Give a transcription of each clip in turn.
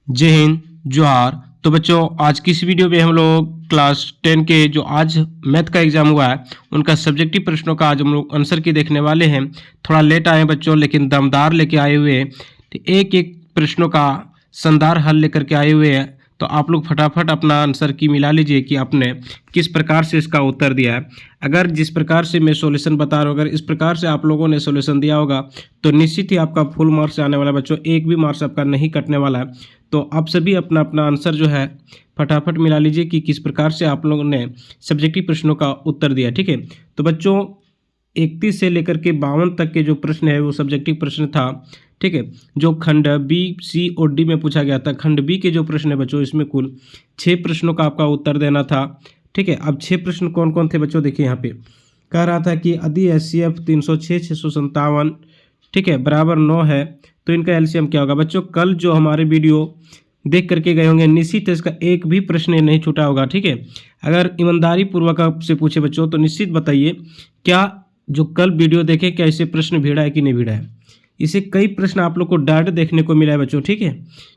जय हिंद, जोहार। तो बच्चों, आज की इस वीडियो में हम लोग क्लास 10 के जो आज मैथ का एग्जाम हुआ है उनका सब्जेक्टिव प्रश्नों का आज हम लोग आंसर की देखने वाले हैं। थोड़ा लेट आए हैं बच्चों, लेकिन दमदार लेके आए हुए हैं। तो एक एक प्रश्नों का शानदार हल लेकर के आए हुए हैं। तो आप लोग फटाफट अपना आंसर की मिला लीजिए कि आपने किस प्रकार से इसका उत्तर दिया है। अगर जिस प्रकार से मैं सॉल्यूशन बता रहा हूँ, अगर इस प्रकार से आप लोगों ने सॉल्यूशन दिया होगा तो निश्चित ही आपका फुल मार्क्स आने वाला है बच्चों, एक भी मार्क्स आपका नहीं कटने वाला है। तो आप सभी अपना अपना आंसर जो है फटाफट मिला लीजिए कि किस प्रकार से आप लोगों ने सब्जेक्टिव प्रश्नों का उत्तर दिया। ठीक है, तो बच्चों 31 से लेकर के 52 तक के जो प्रश्न है वो सब्जेक्टिव प्रश्न था। ठीक है, जो खंड बी, सी और डी में पूछा गया था। खंड बी के जो प्रश्न है बच्चों, इसमें कुल 6 प्रश्नों का आपका उत्तर देना था। ठीक है, अब 6 प्रश्न कौन कौन थे बच्चों, देखिए यहाँ पे कह रहा था कि यदि HCF 306 657 ठीक है बराबर 9 है तो इनका एलसीएम क्या होगा। बच्चों कल जो हमारे वीडियो देख करके गए होंगे, निश्चित इसका एक भी प्रश्न नहीं छूटा होगा। ठीक है, अगर ईमानदारी पूर्वक आपसे पूछे बच्चों तो निश्चित बताइए क्या जो कल वीडियो देखे क्या इसे प्रश्न भिड़ा है कि नहीं भिड़ा है। इसे कई प्रश्न आप लोग को डायरेक्ट देखने को मिला है बच्चों। ठीक है,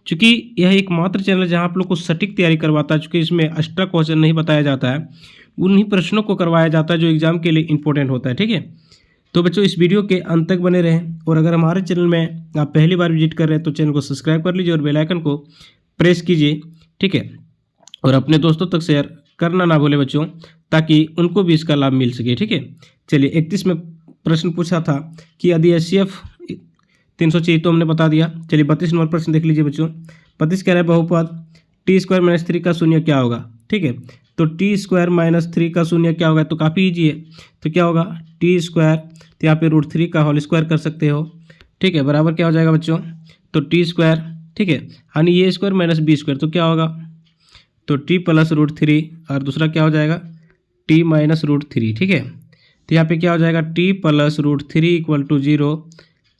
क्योंकि यह एकमात्र चैनल है जहां आप लोग को सटीक तैयारी करवाता है। चूँकि इसमें एक्स्ट्रा क्वेश्चन नहीं बताया जाता है, उन्हीं प्रश्नों को करवाया जाता है जो एग्जाम के लिए इंपॉर्टेंट होता है। ठीक है, तो बच्चों इस वीडियो के अंत तक बने रहें, और अगर हमारे चैनल में आप पहली बार विजिट कर रहे हैं तो चैनल को सब्सक्राइब कर लीजिए और बेल आइकन को प्रेस कीजिए। ठीक है, और अपने दोस्तों तक शेयर करना ना भूले बच्चों, ताकि उनको भी इसका लाभ मिल सके। ठीक है, चलिए 31 में प्रश्न पूछा था कि यदि HCF 300 तो हमने बता दिया। चलिए 32 नंबर प्रश्न देख लीजिए बच्चों। 32 कह रहा है बहुपद t² - 3 का शून्य क्या होगा। ठीक है, तो t² - 3 का शून्य क्या होगा, तो काफ़ी ईजी है। तो क्या होगा t², तो यहाँ पे √3 का होल स्क्वायर कर सकते हो। ठीक है, बराबर क्या हो जाएगा बच्चों, तो t²। ठीक है, यानी a² - b² तो क्या होगा, तो t + √3, और दूसरा क्या हो जाएगा t - √3। ठीक है, तो यहाँ पे क्या हो जाएगा t + √3 = 0।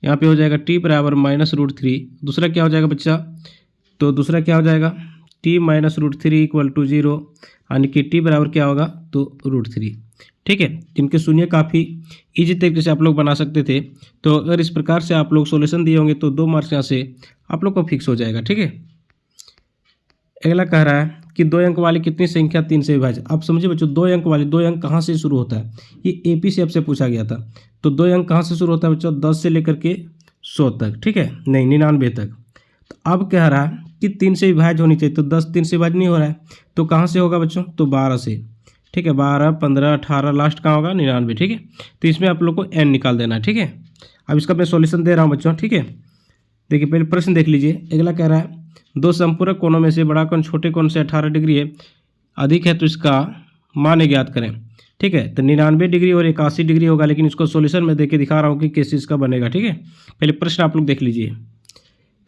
यहाँ पे हो जाएगा t बराबर -√3। दूसरा क्या हो जाएगा बच्चा, तो दूसरा क्या हो जाएगा t - √3 = 0, यानी कि t बराबर क्या होगा, तो √3। ठीक है, जिनके शून्य काफ़ी ईजी तरीके से आप लोग बना सकते थे। तो अगर इस प्रकार से आप लोग सॉल्यूशन दिए होंगे तो 2 मार्क्स यहाँ से आप लोग को फिक्स हो जाएगा। ठीक है, अगला कह रहा है कि 2 अंक वाली कितनी संख्या 3 से विभाजित। आप समझिए बच्चों 2 अंक वाली, 2 अंक कहाँ से शुरू होता है, ये AP से आपसे पूछा गया था। तो 2 अंक कहाँ से शुरू होता है बच्चों, 10 से लेकर के 100 तक। ठीक है, नहीं 99 तक। तो अब कह रहा है कि 3 से विभाज्य होनी चाहिए, तो 10 3 से विभाज्य नहीं हो रहा है, तो कहाँ से होगा बच्चों, तो 12 से। ठीक है, 12 15 18 लास्ट कहाँ होगा 99। ठीक है, तो इसमें आप लोग को n निकाल देना है। ठीक है, अब इसका मैं सॉल्यूशन दे रहा हूँ बच्चों। ठीक है, देखिए पहले प्रश्न देख लीजिए। अगला कह रहा है 2 संपूरक कोणों में से बड़ा कोण छोटे कोण से 18 डिग्री है अधिक है तो इसका मान ज्ञात करें। ठीक है, तो 99 डिग्री और 81 डिग्री होगा, लेकिन इसको सॉल्यूशन में देके दिखा रहा हूँ कि कैसे इसका बनेगा। ठीक है, पहले प्रश्न आप लोग देख लीजिए।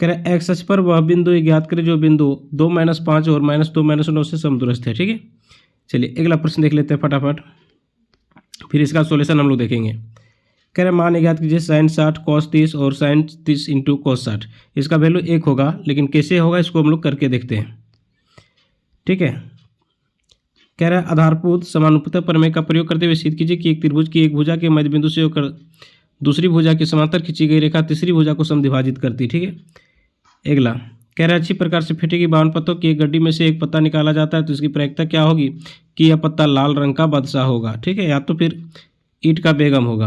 कह रहा है x अक्ष पर वह बिंदु ज्ञात करें जो बिंदु 2 - 5 और -2 - 9 से समदूरस्थ है। ठीक है, चलिए अगला प्रश्न देख लेते हैं फटाफट, फिर इसका सॉल्यूशन हम लोग देखेंगे। कह रहे मान ज्ञात कीजिए sin 60 cos 30 और sin 30 × cos 60। इसका वैल्यू 1 होगा, लेकिन कैसे होगा इसको हम लोग करके देखते हैं। ठीक है, कह रहा है आधारभूत समानुपाती प्रमेय का प्रयोग करते हुए सिद्ध कीजिए कि एक त्रिभुज की एक भुजा के मध्य बिंदु से होकर दूसरी भुजा के समांतर खींची गई रेखा तीसरी भुजा को समद्विभाजित करती। ठीक है, अगला कह रहा है अच्छी प्रकार से फेंटी गई 52 पत्तों की एक गड्डी में से एक पत्ता निकाला जाता है तो इसकी प्रायिकता क्या होगी कि यह पत्ता लाल रंग का बादशाह होगा। ठीक है, या तो फिर ईंट का बेगम होगा।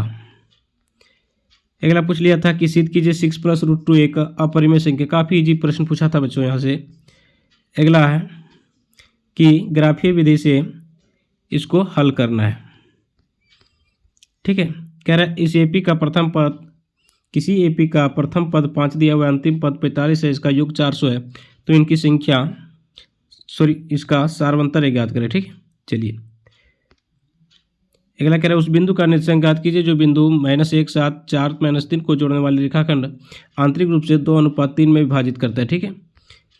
अगला पूछ लिया था कि सिद्ध कीजिए 6 + √2 एक अपरिमेय संख्या। काफ़ी इजी प्रश्न पूछा था बच्चों यहाँ से। अगला है कि ग्राफीय विधि से इसको हल करना है। ठीक है, कह रहा है इस AP का प्रथम पद, किसी AP का प्रथम पद 5 दिया हुआ, अंतिम पद 45 है, इसका योग 400 है, तो इनकी संख्या इसका सार्वंतर ज्ञात करें। ठीक है, चलिए अगला कह रहा है उस बिंदु का निर्देशांक ज्ञात कीजिए जो बिंदु -1 7 4 -3 को जोड़ने वाले रेखाखंड आंतरिक रूप से 2:3 में विभाजित करता है। ठीक है,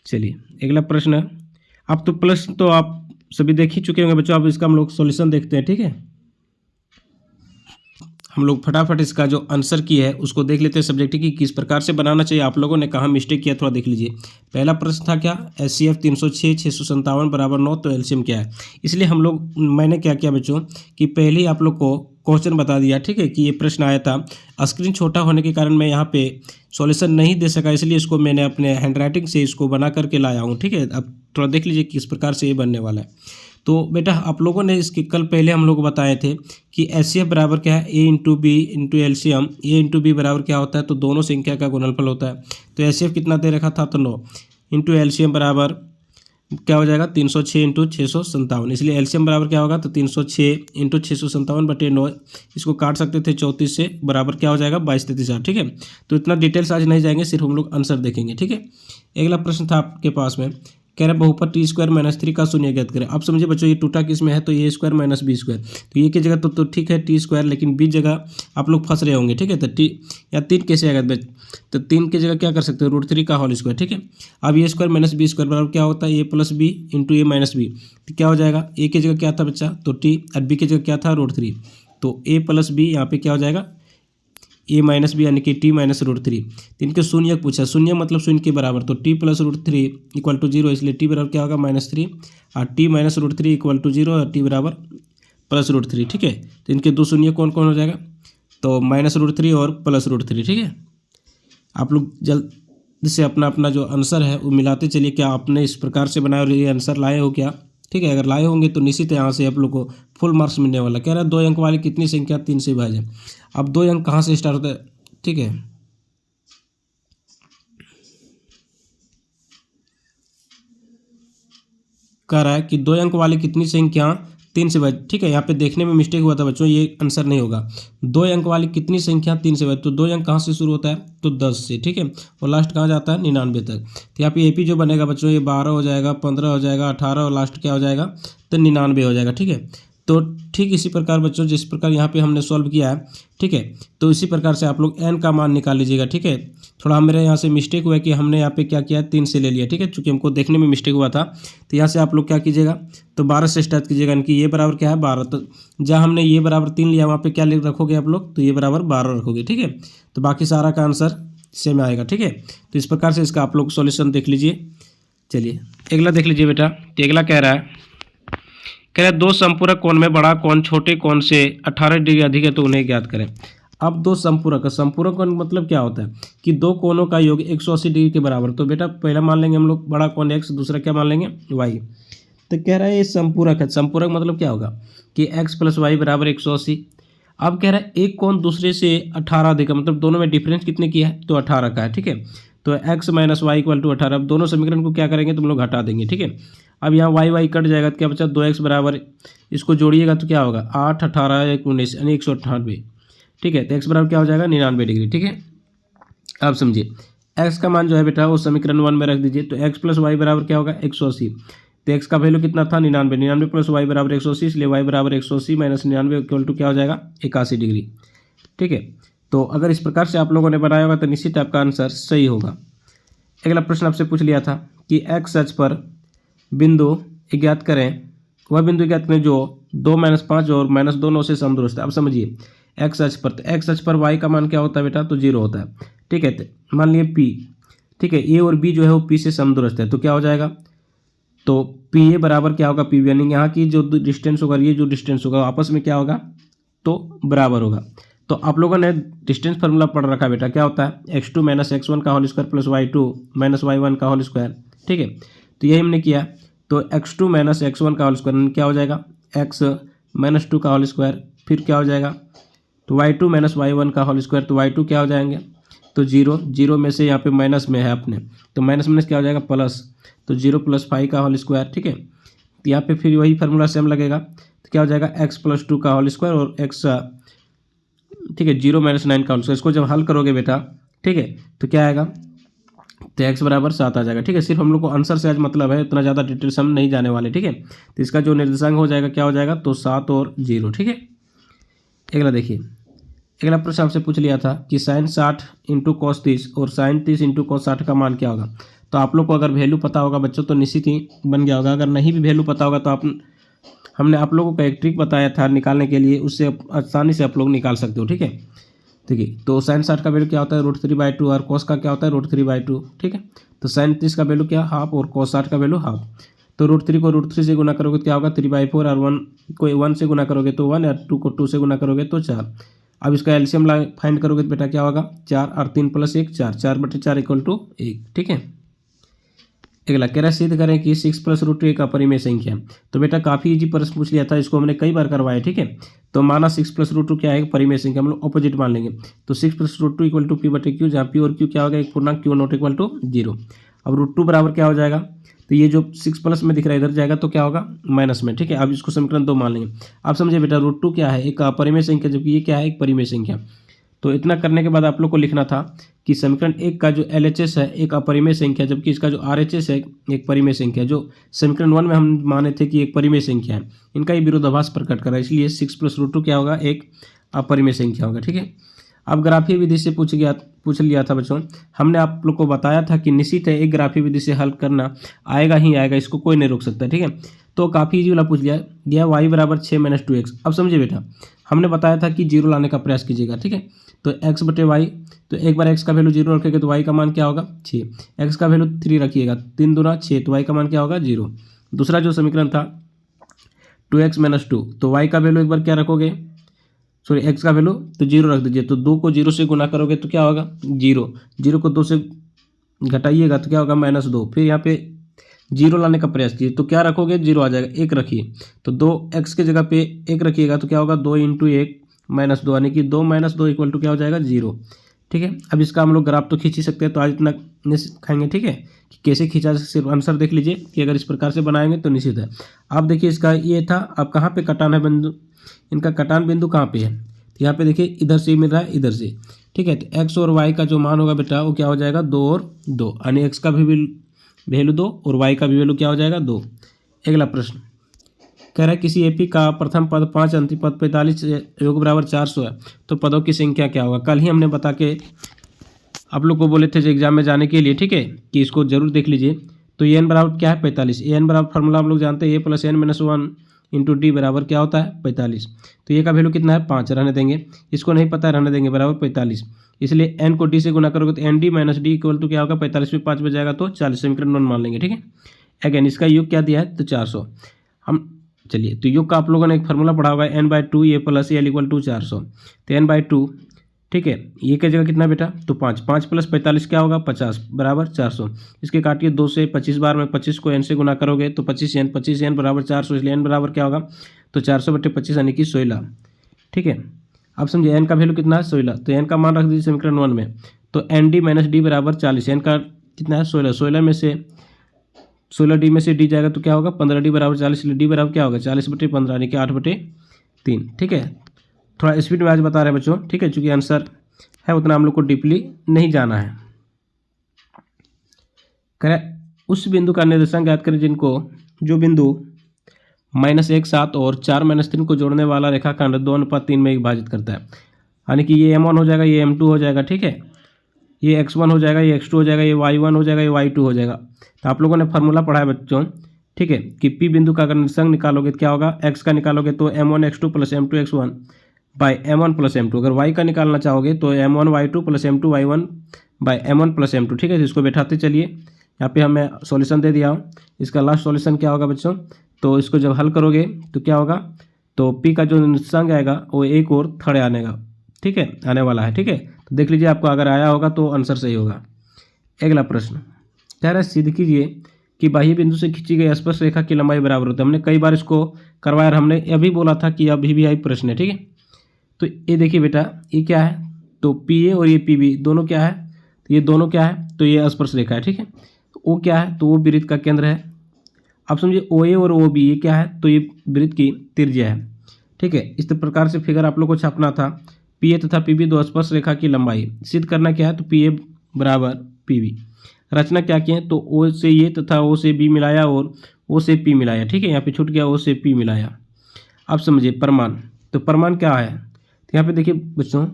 चलिए अगला प्रश्न है। अब तो प्रश्न तो आप सभी देख ही चुके होंगे बच्चों, अब इसका हम लोग सॉल्यूशन देखते हैं। ठीक है, हम लोग फटाफट इसका जो आंसर की है उसको देख लेते हैं सब्जेक्टिव की किस प्रकार से बनाना चाहिए। आप लोगों ने कहाँ मिस्टेक किया थोड़ा देख लीजिए। पहला प्रश्न था क्या HCF 306 657 = 9, तो एलसीएम क्या है। इसलिए हम लोग मैंने क्या किया बच्चों कि पहले ही आप लोग को क्वेश्चन बता दिया, ठीक है, कि ये प्रश्न आया था। स्क्रीन छोटा होने के कारण मैं यहाँ पे सॉल्यूशन नहीं दे सका, इसलिए इसको मैंने अपने हैंडराइटिंग से इसको बना करके लाया हूँ, ठीक है। अब थोड़ा देख लीजिए किस प्रकार से ये बनने वाला है। तो बेटा आप लोगों ने इसके कल पहले हम लोग बताए थे कि एचसीएफ बराबर क्या है, ए इंटू बी इंटू एलसीएम। ए इंटू बी बराबर क्या होता है, तो दोनों संख्या का गुणनफल होता है। तो एचसीएफ कितना दे रखा था, तो 9 इंटू एलसीएम बराबर क्या हो जाएगा 306 इंटू 657। इसलिए एलसीएम बराबर क्या होगा, तो 306 इंटू 657/9। इसको काट सकते थे 34 से, बराबर क्या हो जाएगा 22-33। ठीक है, तो इतना डिटेल्स आज नहीं जाएंगे, सिर्फ हम लोग आंसर देखेंगे, ठीक है। अगला प्रश्न था आपके पास में, कह रहा है बहुपद t² - 3 का शून्य ज्ञात करें। अब समझिए बच्चों, ये टूटा किस में है, तो a² - b²। तो ये की जगह तो ठीक है t², लेकिन b जगह आप लोग फंस रहे होंगे, ठीक है। तो t या 3 कैसे आएगा, तो 3 की जगह क्या कर सकते हो, √3 का होल स्क्वायर, ठीक है। अब a² - b² बराबर क्या होता है, a + b into a - b। तो क्या हो जाएगा, a की जगह क्या था बच्चा, तो t, और b की जगह क्या था √3। तो a + b यहाँ पे क्या हो जाएगा a - b यानी कि t - √3। तो इनके शून्य पूछा, शून्य मतलब शून्य के बराबर, तो t + √3 = 0, इसलिए t बराबर क्या होगा -3, और t - √3 = 0, और t बराबर +√3, ठीक है। तो इनके दो शून्य कौन कौन हो जाएगा, तो -√3 और +√3, ठीक है। आप लोग जल्द से अपना अपना जो आंसर है वो मिलाते चलिए, क्या आपने इस प्रकार से बनाया और ये आंसर लाए हो क्या, ठीक है। अगर लाए होंगे तो निश्चित यहाँ से आप लोग को फुल मार्क्स मिलने वाला। कह रहा है 2 अंक वाली कितनी संख्या 3 से विभाज्य। अब 2 अंक कहाँ से स्टार्ट होता है, ठीक है। कह रहा है कि 2 अंक वाली कितनी संख्या 3 से विभाज्य, ठीक है। यहाँ पे देखने में मिस्टेक हुआ था बच्चों, ये आंसर नहीं होगा। 2 अंक वाली कितनी संख्या 3 से विभाज्य, तो 2 अंक कहाँ से शुरू होता है, तो 10 से, ठीक है, और लास्ट कहाँ जाता है 99 तक। तो यहाँ पे एपी जो बनेगा बच्चों, ये 12 हो जाएगा, 15 हो जाएगा, 18, और लास्ट क्या हो जाएगा, तो 99 हो जाएगा, ठीक है। तो ठीक इसी प्रकार बच्चों, जिस प्रकार यहाँ पे हमने सॉल्व किया है, ठीक है, तो इसी प्रकार से आप लोग n का मान निकाल लीजिएगा, ठीक है। थोड़ा मेरे यहाँ से मिस्टेक हुआ है कि हमने यहाँ पे क्या किया, 3 से ले लिया, ठीक है, चूँकि हमको देखने में मिस्टेक हुआ था। तो यहाँ से आप लोग क्या कीजिएगा, तो 12 से स्टार्ट कीजिएगा, यानी कि ये बराबर क्या है 12। तो जहाँ हमने ये बराबर 3 लिया, वहाँ पे क्या लिख रखोगे आप लोग, तो ये बराबर 12 रखोगे, ठीक है। तो बाकी सारा का आंसर सेम आएगा, ठीक है। तो इस प्रकार से इसका आप लोग सॉल्यूशन देख लीजिए। चलिए अगला देख लीजिए बेटा। तो अगला कह रहा है 2 संपूरक कोण में बड़ा कोण छोटे कोण से 18 डिग्री अधिक है, तो उन्हें ज्ञात करें। अब 2 संपूरक कोण मतलब क्या होता है कि 2 कोणों का योग 180 डिग्री के बराबर। तो बेटा पहला मान लेंगे हम लोग बड़ा कोण x, दूसरा क्या मान लेंगे y। तो कह रहा है ये संपूरक है। संपूरक मतलब क्या होगा कि x + y = 180। अब कह रहा है एक कोण दूसरे से 18 अधिक, मतलब दोनों में डिफरेंस कितने की है, तो 18 का है, ठीक है। तो x - y = 18। अब दोनों समीकरण को क्या करेंगे, तुम लोग हटा देंगे, ठीक है। अब यहाँ y कट जाएगा, तो क्या बचा 2x बराबर, इसको जोड़िएगा तो क्या होगा 8, 18, 19 यानी 198, ठीक है। तो x बराबर क्या हो जाएगा 99 डिग्री, ठीक है। अब समझिए x का मान जो है बेटा वो समीकरण 1 में रख दीजिए। तो x + y बराबर क्या होगा 180। तो x का वैल्यू कितना था 99, 99 + y बराबर 180, इसलिए y बराबर 180 - 99 = क्या हो जाएगा 81 डिग्री, ठीक है। तो अगर इस प्रकार से आप लोगों ने बनाया होगा तो निश्चित आपका आंसर सही होगा। अगला प्रश्न आपसे पूछ लिया था कि x अक्ष पर बिंदु ज्ञात करें, वह बिंदु ज्ञात करें जो 2 - 5 और -2 9 से समदूरस्थ है। अब समझिए x अक्ष पर, तो x अक्ष पर y का मान क्या होता है बेटा, तो 0 होता है, ठीक है। तो मान लिए p, ठीक है, a और b जो है वो p से समदूरस्थ है, तो क्या हो जाएगा, तो पी ए बराबर क्या होगा पी बी, यानी यहाँ की जो डिस्टेंस होगा, ये जो डिस्टेंस होगा आपस में क्या होगा, तो बराबर होगा। तो आप लोगों ने डिस्टेंस फार्मूला पढ़ रखा बेटा, क्या होता है x2 - x1 का whole square plus y2 - y1 का होल स्क्वायर, ठीक है। तो यही हमने किया। तो x2 - x1 का होल स्क्वायर क्या हो जाएगा x - 2 का होल स्क्वायर, फिर क्या हो जाएगा तो y2 - y1 का होल स्क्वायर, तो y2 क्या हो जाएंगे, तो 0, 0 में से यहाँ पे माइनस में है अपने, तो माइनस क्या हो जाएगा प्लस, तो 0 + 5 का होल स्क्वायर, ठीक है। तो यहाँ पे फिर वही फार्मूला सेम लगेगा, तो क्या हो जाएगा x + 2 का होल स्क्वायर और x, ठीक है, 0 - 9 का होल स्क्वायर। इसको जब हल करोगे बेटा, ठीक है, तो क्या आएगा, तो x बराबर 7 आ जाएगा, ठीक है। सिर्फ हम लोग को आंसर से आज मतलब है, इतना ज़्यादा डिटेल्स हम नहीं जाने वाले, ठीक है। तो इसका जो निर्देशांक हो जाएगा क्या हो जाएगा, तो 7 और 0, ठीक है। अगला देखिए, अगला प्रश्न आपसे पूछ लिया था कि sin 60 × cos 30 और sin 30 × cos 60 का मान क्या होगा। तो आप लोग को अगर वैल्यू पता होगा बच्चों तो निश्चित ही बन गया होगा। अगर नहीं भी वैल्यू पता होगा तो हमने आप लोगों को एक ट्रिक बताया था निकालने के लिए, उससे आसानी से आप लोग निकाल सकते हो, ठीक है। ठीक है, तो sin 60 का वैल्यू क्या होता है √3/2 और cos का क्या होता है √3/2, ठीक है। तो sin 30 का वैल्यू क्या हाफ और cos 60 का वैल्यू हाफ। तो √3 को √3 से गुना करोगे तो क्या होगा 3/4, और 1 को 1 से गुना करोगे तो 1, और 2 को 2 से गुना करोगे तो 4। अब इसका एलसीएम फाइंड करोगे तो बेटा क्या होगा 4, और 3 + 1 4, 4/4 = 1। ठीक है, अगला कह रहा है सिद्ध करें कि 6 + √2 एक अपरिमेय संख्या है। तो बेटा काफ़ी इजी प्रश्न पूछ लिया था, इसको हमने कई बार करवाया। ठीक है, तो माना 6 + √2 क्या है एक परिमेय संख्या, हम लोग ऑपोजिट मान लेंगे। तो 6 + √2 = p/q, जहाँ p और q क्या होगा एक पूर्णांक, q नॉट इक्वल टू 0। अब √2 बराबर क्या हो जाएगा, तो ये जो 6 प्लस में दिख रहा है इधर जाएगा तो क्या होगा माइनस में। ठीक है, अब इसको समीकरण 2 मान लेंगे। आप समझे बेटा √2 क्या है एक अपरिमेय संख्या, जबकि ये क्या है एक परिमेय संख्या। तो इतना करने के बाद आप लोग को लिखना था कि समीकरण 1 का जो LHS है एक अपरिमेय संख्या, जबकि इसका जो RHS है एक परिमेय संख्या, जो समीकरण 1 में हम माने थे कि एक परिमेय संख्या है, इनका ही विरोधाभास प्रकट कर रहा है, इसलिए 6 + √2 क्या होगा एक अपरिमेय संख्या होगा। ठीक है, अब ग्राफीय विधि से पूछ लिया था बच्चों, हमने आप लोग को बताया था कि निश्चित है एक ग्राफीय विधि से हल करना आएगा ही आएगा, इसको कोई नहीं रोक सकता। ठीक है, तो काफ़ी इजी वाला पूछ लिया गया, y = 6 - 2x। अब समझिए बेटा, हमने बताया था कि 0 लाने का प्रयास कीजिएगा। ठीक है, तो x/y, तो एक बार x का वैल्यू 0 रखेंगे तो y का मान क्या होगा 6, x का वैल्यू 3 रखिएगा, 3 दूना 6, तो y का मान क्या होगा 0। दूसरा जो समीकरण था 2x - 2, तो y का वैल्यू एक बार क्या रखोगे, सॉरी x का वैल्यू तो 0 रख दीजिए, तो 2 को 0 से गुना करोगे तो क्या होगा 0, 0 को 2 से घटाइएगा तो क्या होगा -2। फिर यहाँ पे 0 लाने का प्रयास कीजिए, तो क्या रखोगे 0 आ जाएगा, 1 रखिए, तो 2x के जगह पे 1 रखिएगा तो क्या होगा 2 × 1 -2, यानी कि 2 - 2 = क्या हो जाएगा 0। ठीक है, अब इसका हम लोग ग्राफ तो खींच ही सकते हैं, तो आज इतना खाएंगे। ठीक है, कि कैसे खींचा, सिर्फ आंसर देख लीजिए कि अगर इस प्रकार से बनाएंगे तो निश्चित है। अब देखिए इसका ये था, अब कहाँ पे कटान है बिंदु, इनका कटान बिंदु कहाँ पे है, तो यहाँ पे देखिए इधर से मिल रहा है इधर से। ठीक है, तो x और y का जो मान होगा बेटा वो क्या हो जाएगा 2 और 2, यानी x का भी वैल्यू 2 और y का भी वैल्यू क्या हो जाएगा 2। अगला प्रश्न कह रहा है किसी एपी का प्रथम पद 5, अंतिम पद 45 योग बराबर 400 है, तो पदों की संख्या क्या होगा। कल ही हमने बता के आप लोग को बोले थे एग्जाम में जाने के लिए। ठीक है, कि इसको जरूर देख लीजिए। तो ए एन बराबर क्या है 45, ए एन बराबर फार्मूला हम लोग जानते हैं a + n - 1 × d बराबर क्या होता है 45। तो ये का वैल्यू कितना है 5, रहने देंगे, इसको नहीं पता है रहने देंगे, बराबर 45। इसलिए n को d से गुना करोगे तो ND - d = क्या होगा 45 में 5 बजाएगा तो 40, समीकरण 1 मान लेंगे। ठीक है, अगेन इसका योग क्या दिया है तो 400। हम चलिए, तो योग का आप लोगों ने एक फार्मूला पढ़ा हुआ है n/2 a + l = 400। तो n/2 ठीक है, ये की जगह कितना बेटा तो 5, 5 + 45 क्या होगा 50 बराबर 400। इसके काटिए 2 से 25 बार में 25 को n से गुना करोगे तो 25n, 25n बराबर 400, इसलिए n बराबर क्या होगा तो 400/25 यानी कि 16। ठीक है, अब समझिए n का वैल्यू कितना है 16, तो n का मान रख दीजिए समीकरण 1 में। तो ND - d बराबर 40, n का कितना है 16, 16 में से 16d में से d जाएगा तो क्या होगा 15d बराबर 40, इसलिए d बराबर क्या होगा 40/15 यानी कि 8/3। ठीक है, थोड़ा स्पीड में आज बता रहे हैं बच्चों। ठीक है, चूंकि आंसर है उतना हम लोग को डीपली नहीं जाना है। करें उस बिंदु का निर्देशांक ज्ञात करें जिनको जो बिंदु -1 7 और 4 - 3 को जोड़ने वाला रेखाखंड 2:3 में विभाजित करता है। यानी कि ये M1 हो जाएगा, ये M2 हो जाएगा। ठीक है, ये X1 हो जाएगा, ये X2 हो जाएगा, ये Y1 हो जाएगा, ये Y2 हो जाएगा। तो आप लोगों ने फार्मूला पढ़ा है बच्चों। ठीक है, कि P बिंदु का अगर निर्देशांक निकालोगे तो क्या होगा, X का निकालोगे तो M1 X2 + M2 X1 M1 + M2। अगर y का निकालना चाहोगे तो M1 Y2 + M2 Y1 M1 + M2। ठीक है, इसको बैठाते चलिए, यहाँ पे हमें सॉल्यूशन दे दिया हूँ। इसका लास्ट सॉल्यूशन क्या होगा बच्चों, तो इसको जब हल करोगे तो क्या होगा, तो P का जो निर्देशांक आएगा वो 1 और थर्ड आने का। ठीक है, आने वाला है। ठीक है, तो देख लीजिए आपको अगर आया होगा तो आंसर सही होगा। अगला प्रश्न कह रहा है सिद्ध कीजिए कि बाह्य बिंदु से खींची गई स्पर्श रेखा की लंबाई बराबर होती है। हमने कई बार इसको करवाया, हमने अभी बोला था कि अभी भी आई प्रश्न है। ठीक है, तो ये देखिए बेटा ये क्या है, तो PA और ये PB दोनों क्या है, तो ये दोनों क्या है, तो ये स्पर्श रेखा है। ठीक है, तो O क्या है, तो वो वृत्त का केंद्र है। अब समझिए OA और OB ये क्या है, तो ये वृत्त की त्रिज्या है। ठीक है, इस प्रकार से फिगर आप लोग को छापना था। PA तथा PB दो स्पर्श रेखा की लंबाई सिद्ध करना क्या है, तो PA = PB। रचना क्या की है, तो O से ये तथा O से B मिलाया और O से P मिलाया। ठीक है, यहाँ पे छूट गया O से P मिलाया। अब समझिए प्रमाण, तो प्रमाण क्या है, तो यहाँ पे देखिए बच्चों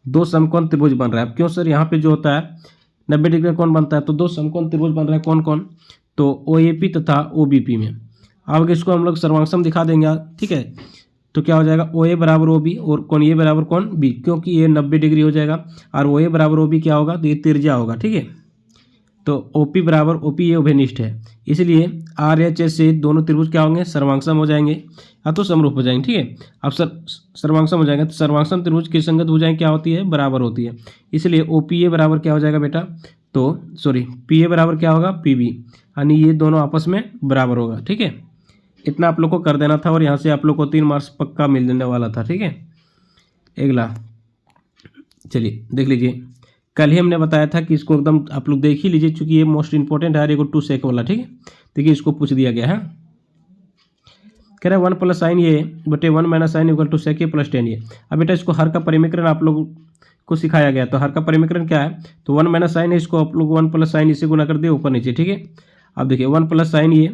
दो समकोण त्रिभुज बन रहा है। अब क्यों सर, यहाँ पे जो होता है 90 डिग्री का कोण बनता है, तो दो समकोण त्रिभुज बन रहा है। कौन कौन, तो OAP तथा OBP में। अब इसको हम लोग सर्वांगसम दिखा देंगे। ठीक है, तो क्या हो जाएगा OA = OB और कोण ये बराबर कोण B, क्योंकि ये 90 डिग्री हो जाएगा और OA = OB क्या होगा, तो ये त्रिज्या होगा। ठीक है, तो OP = OP ये उभयनिष्ठ है, इसलिए आर एच एस से दोनों त्रिभुज क्या होंगे, सर्वांगसम हो जाएंगे या तो समरूप हो जाएंगे। ठीक है, अब सर्वांगसम हो जाएंगे तो सर्वांगसम त्रिभुज की संगत भुजाएं क्या होती है, बराबर होती है। इसलिए ओ पी ए बराबर क्या हो जाएगा बेटा, तो सॉरी पी ए बराबर क्या होगा, पी बी, यानी ये दोनों आपस में बराबर होगा। ठीक है, इतना आप लोग को कर देना था और यहाँ से आप लोग को 3 मार्क्स पक्का मिलने वाला था। ठीक है, अगला चलिए देख लीजिए, कल ही हमने बताया था कि इसको एकदम आप लोग देख ही लीजिए, चूंकि ये मोस्ट इंपॉर्टेंट है, ये 2 सेक वाला। ठीक है, देखिए इसको पूछ दिया गया है, कह रहा है 1 प्लस साइन ये बटे 1 minus sine equal to sec A plus ten ये। अब बेटा इसको हर का परिमीकरण आप लोग को सिखाया गया, तो हर का परिमीकरण क्या है, तो 1 माइनस साइन है, इसको आप लोग 1 प्लस साइन इसे गुना कर दिए ऊपर नीचे। ठीक है, अब देखिए 1 प्लस साइन ये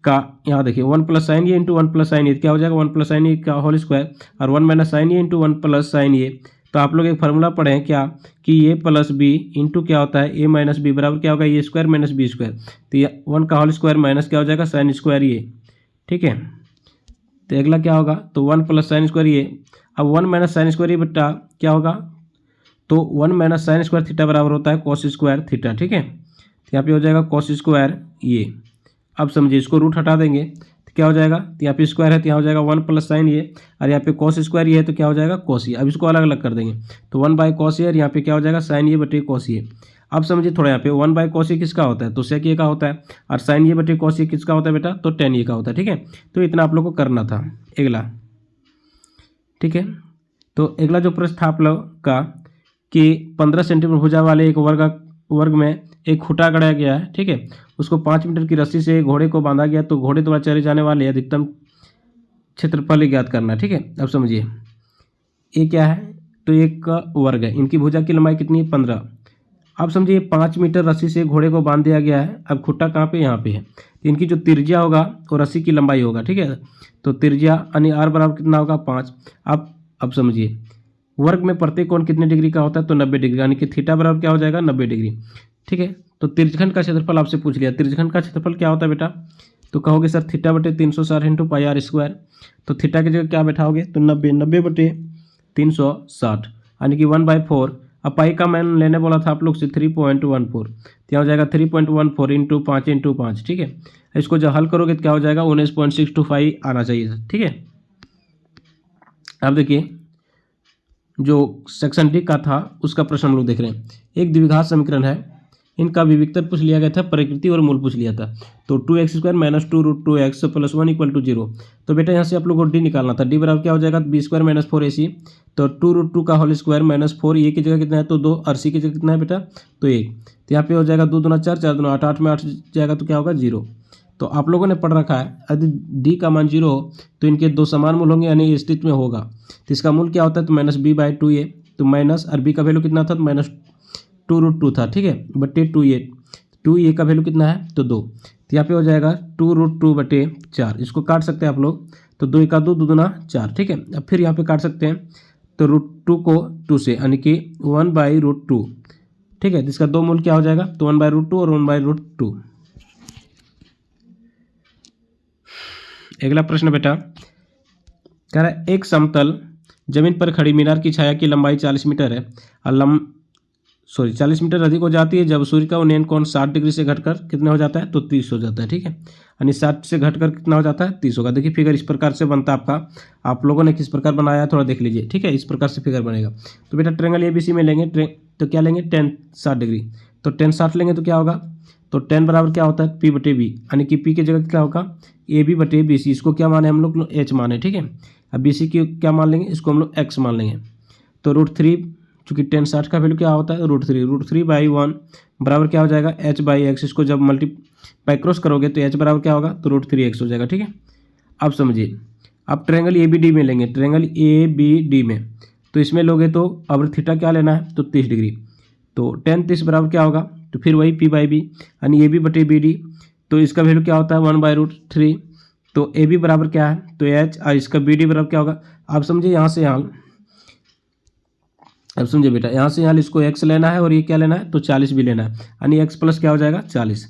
का, यहाँ देखिए 1 प्लस साइन ये इंटू 1 प्लस साइन ये क्या हो जाएगा, 1 प्लस साइन ये का होल स्क्वायर, और 1 माइनस साइन ये इंटू 1 प्लस साइन ये। तो आप लोग एक फार्मूला पढ़े हैं क्या, कि ए प्लस बी इंटू क्या होता है, ए माइनस बी बराबर क्या होगा, ए स्क्वायर माइनस बी स्क्वायर। तो ये 1 का होल स्क्वायर माइनस क्या हो जाएगा, साइन स्क्वायर ये। ठीक है, तो अगला क्या होगा, तो 1 प्लस साइन स्क्वायर ये। अब 1 माइनस साइन स्क्वायर ये बेटा क्या होगा, तो 1 माइनस साइन स्क्वायर थीटा बराबर होता है कॉस स्क्वायर थीटा। ठीक है, तो यहाँ पे हो जाएगा कॉस स्क्वायर ये। अब समझिए इसको रूट हटा देंगे तो क्या हो जाएगा, तो यहाँ पे स्क्वायर है तो यहाँ हो जाएगा 1 प्लस साइन ये, और यहाँ पे कॉस स्क्वायर ये है तो क्या हो जाएगा, कॉस ये। अब इसको अलग अलग कर देंगे तो 1 बाय कॉस ये, और यहाँ पे क्या हो जाएगा, साइन ये बटे कॉस ये। अब समझिए थोड़ा, यहाँ पे 1 बाय कॉस ये किसका होता है, तो सेक ये का होता है, और साइन ये बटे कॉस ये किसका होता है बेटा, तो टेन ये का होता है। ठीक है, तो इतना आप लोग को करना था। अगला ठीक है, तो अगला जो प्रश्न था आप लोग का, कि 15 सेंटीमीटर भुजा वाले एक वर्ग में एक खूंटा गढ़ाया गया है। ठीक है, उसको 5 मीटर की रस्सी से घोड़े को बांधा गया, तो घोड़े द्वारा चले जाने वाले अधिकतम क्षेत्रफल ज्ञात करना। ठीक है, अब समझिए ये क्या है, तो एक वर्ग है, इनकी भुजा की लंबाई कितनी है, 15। अब समझिए 5 मीटर रस्सी से घोड़े को बांध दिया गया है। अब खूंटा कहाँ पे, यहाँ पे है, तो इनकी जो त्रिज्या होगा वो रस्सी की लंबाई होगा। ठीक है, तो त्रिज्या यानी आर बराबर कितना होगा, 5। अब समझिए वर्ग में प्रत्येक कोण कितने डिग्री का होता है, तो 90 डिग्री, यानी कि थीटा बराबर क्या हो जाएगा, 90 डिग्री। ठीक है, तो त्रिज्यखंड का क्षेत्रफल आपसे पूछ लिया, त्रिज्यखंड का क्षेत्रफल क्या होता है बेटा, तो कहोगे सर थीटा बटे 360 इंटू पाई आर स्क्वायर। तो थीटा की जगह क्या बैठाओगे, तो 90 बटे 360, यानी कि 1/4। अब पाई का मान लेने बोला था आप लोग से 3.14, तो यहाँ हो जाएगा 3.14 इंटू 5 इंटू 5। ठीक है, इसको जब हल करोगे तो क्या हो जाएगा, 19.625 आना चाहिए। ठीक है, अब देखिए जो सेक्शन डी का था उसका प्रश्न हम लोग देख रहे हैं। एक द्विघात समीकरण है, इनका विविक्तर पूछ लिया गया था, प्रकृति और मूल पूछ लिया था। तो 2x² minus 2√2x plus 1 equal to 0। तो बेटा यहाँ से आप लोग को डी निकालना था, डी बराबर क्या हो जाएगा, b² माइनस 4ac। तो 2√2 का होल स्क्वायर माइनस 4, ये की जगह कितना है, तो 2, और c की जगह कितना है बेटा, तो 1। तो यहाँ पे हो जाएगा 2 दूना 4, 4 दूना 8, 8 में 8 जाएगा तो क्या होगा, 0। तो आप लोगों ने पढ़ रखा है, यदि डी का मान 0 हो तो इनके दो समान मूल होंगे, यानी अस्तित्व में होगा। तो इसका मूल क्या होता है, तो माइनस b/2a। तो माइनस, और b का वैल्यू कितना था, तो माइनस 2√2 था। ठीक है, बटे 2a का वैल्यू कितना है, तो 2। तो यहाँ पे हो जाएगा 2√2 बटे 4। इसको काट सकते हैं आप लोग, तो 2 का 2, 2 दूना 4। ठीक है, अब फिर यहाँ पे काट सकते हैं, तो √2 को 2 से, यानी कि 1/√2। ठीक है, जिसका दो मूल क्या हो जाएगा, तो 1/√2 और 1/√2। अगला प्रश्न बेटा कह रहा है, एक समतल जमीन पर खड़ी मीनार की छाया की लंबाई 40 मीटर है, और 40 मीटर अधिक हो जाती है जब सूर्य का उन्नयन कोण 60 डिग्री से घटकर कितना हो जाता है, तो 30 हो जाता है। ठीक है, यानी 60 से घटकर कितना हो जाता है, 30 होगा। देखिए फिगर इस प्रकार से बनता है आपका, आप लोगों ने किस प्रकार बनाया है थोड़ा देख लीजिए। ठीक है, इस प्रकार से फिगर बनेगा। तो बेटा ट्रेंगल ABC में लेंगे तो क्या लेंगे, tan 60 डिग्री। तो tan 60 लेंगे तो क्या होगा, तो tan बराबर क्या होता है, P/B, यानी कि P की जगह क्या होगा, AB/BC। इसको क्या माने हम लोग, H माने। ठीक है, अब BC की क्या मान लेंगे, इसको हम लोग X मान लेंगे। तो √3, चूँकि tan 60 का वैल्यू क्या होता है, √3/1 बराबर क्या हो जाएगा, H/X। इसको जब मल्टीप्लाई क्रॉस करोगे तो H बराबर क्या होगा, तो √3x हो जाएगा। ठीक है, अब समझिए, अब ट्रेंगल ABD में लेंगे, ट्रेंगल ABD में तो इसमें लोगे तो अब थीटा क्या लेना है, तो 30 डिग्री। तो tan 30 बराबर क्या होगा, तो फिर वही P/B, यानी AB/BD। तो इसका वैल्यू क्या होता है, 1/√3। तो AB बराबर क्या है, तो H, और इसका BD बराबर क्या होगा। आप समझिए यहाँ से यहाँ, अब समझिए बेटा यहाँ से यहाँ इसको x लेना है और ये क्या लेना है, तो 40 भी लेना है, यानी x प्लस क्या हो जाएगा, 40।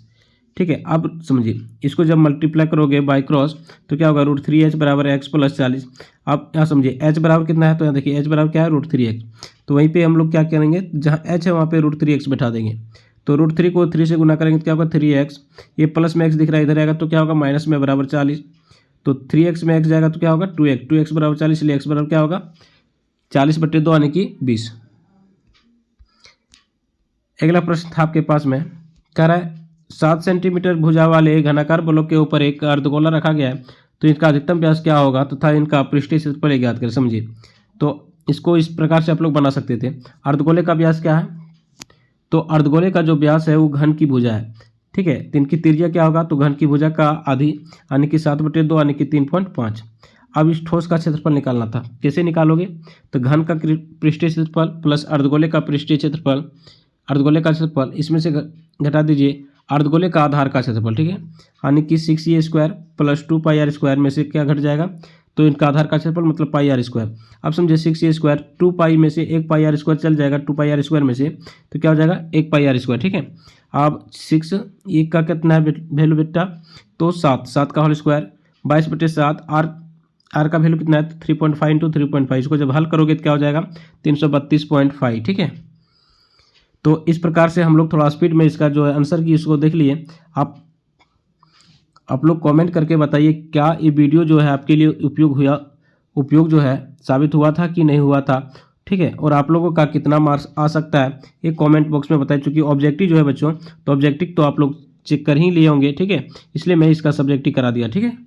ठीक है, अब समझिए इसको जब मल्टीप्लाई करोगे बाय क्रॉस तो क्या होगा, √3h बराबर x प्लस 40। अब यहाँ समझिए h बराबर कितना है, तो यहाँ देखिए h बराबर क्या है, √3x। तो वहीं पे हम लोग क्या करेंगे, जहाँ h है वहाँ पे √3x बैठा देंगे। तो √3 को 3 से गुना करेंगे तो क्या होगा 3x, ये प्लस में x दिख रहा है इधर आएगा तो क्या होगा माइनस में बराबर 40, तो 3x में x जाएगा तो क्या होगा 2x बराबर 40, इसलिए x बराबर क्या होगा 40/2 यानी कि 20। अगला प्रश्न था आपके पास में, कह रहा है 7 सेंटीमीटर भुजा वाले घनाकार ब्लॉक के ऊपर एक अर्धगोला रखा गया है, तो इसका अधिकतम व्यास क्या होगा तथा इनका पृष्ठीय क्षेत्रफल ज्ञात करें। समझिए, तो इसको इस प्रकार से आप लोग बना सकते थे। अर्धगोले का व्यास क्या है, तो अर्धगोले का जो व्यास है वो घन की भुजा है, ठीक है। तो इनकी त्रिज्या क्या होगा, तो घन की भुजा का आधी यानी कि 7/2 यानी कि 3.5। अब इस ठोस का क्षेत्रफल निकालना था, कैसे निकालोगे, तो घन का पृष्ठीय क्षेत्रफल प्लस अर्धगोले का पृष्ठीय क्षेत्रफल, अर्धगोले का क्षेत्रफल इसमें से घटा दीजिए अर्धगोले का आधार का क्षेत्रफल, ठीक है, यानी कि 6a² प्लस 2πr² में से क्या घट जाएगा, तो इनका आधार का क्षेत्रफल मतलब πr²। अब समझिए 6a², 2π में से 1πr² चल जाएगा 2πr² में से, तो क्या हो जाएगा 1πr², ठीक है। अब 6 1 का कितना है वैल्यू बेटा, तो 7 का होल स्क्वायर 22/7, आर का वैल्यू कितना है 3.5 × 3.5, इसको जब हल करोगे तो क्या हो जाएगा 332.5, ठीक है। तो इस प्रकार से हम लोग थोड़ा स्पीड में इसका जो है आंसर की इसको देख लिए। आप लोग कमेंट करके बताइए क्या ये वीडियो जो है आपके लिए उपयोग जो है साबित हुआ था कि नहीं हुआ था, ठीक है। और आप लोगों का कितना मार्क्स आ सकता है ये कमेंट बॉक्स में बताइए, चूँकि ऑब्जेक्टिव जो है बच्चों, तो ऑब्जेक्टिव तो आप लोग चेक कर ही लिए होंगे, ठीक है, इसलिए मैं इसका सब्जेक्टिव करा दिया, ठीक है।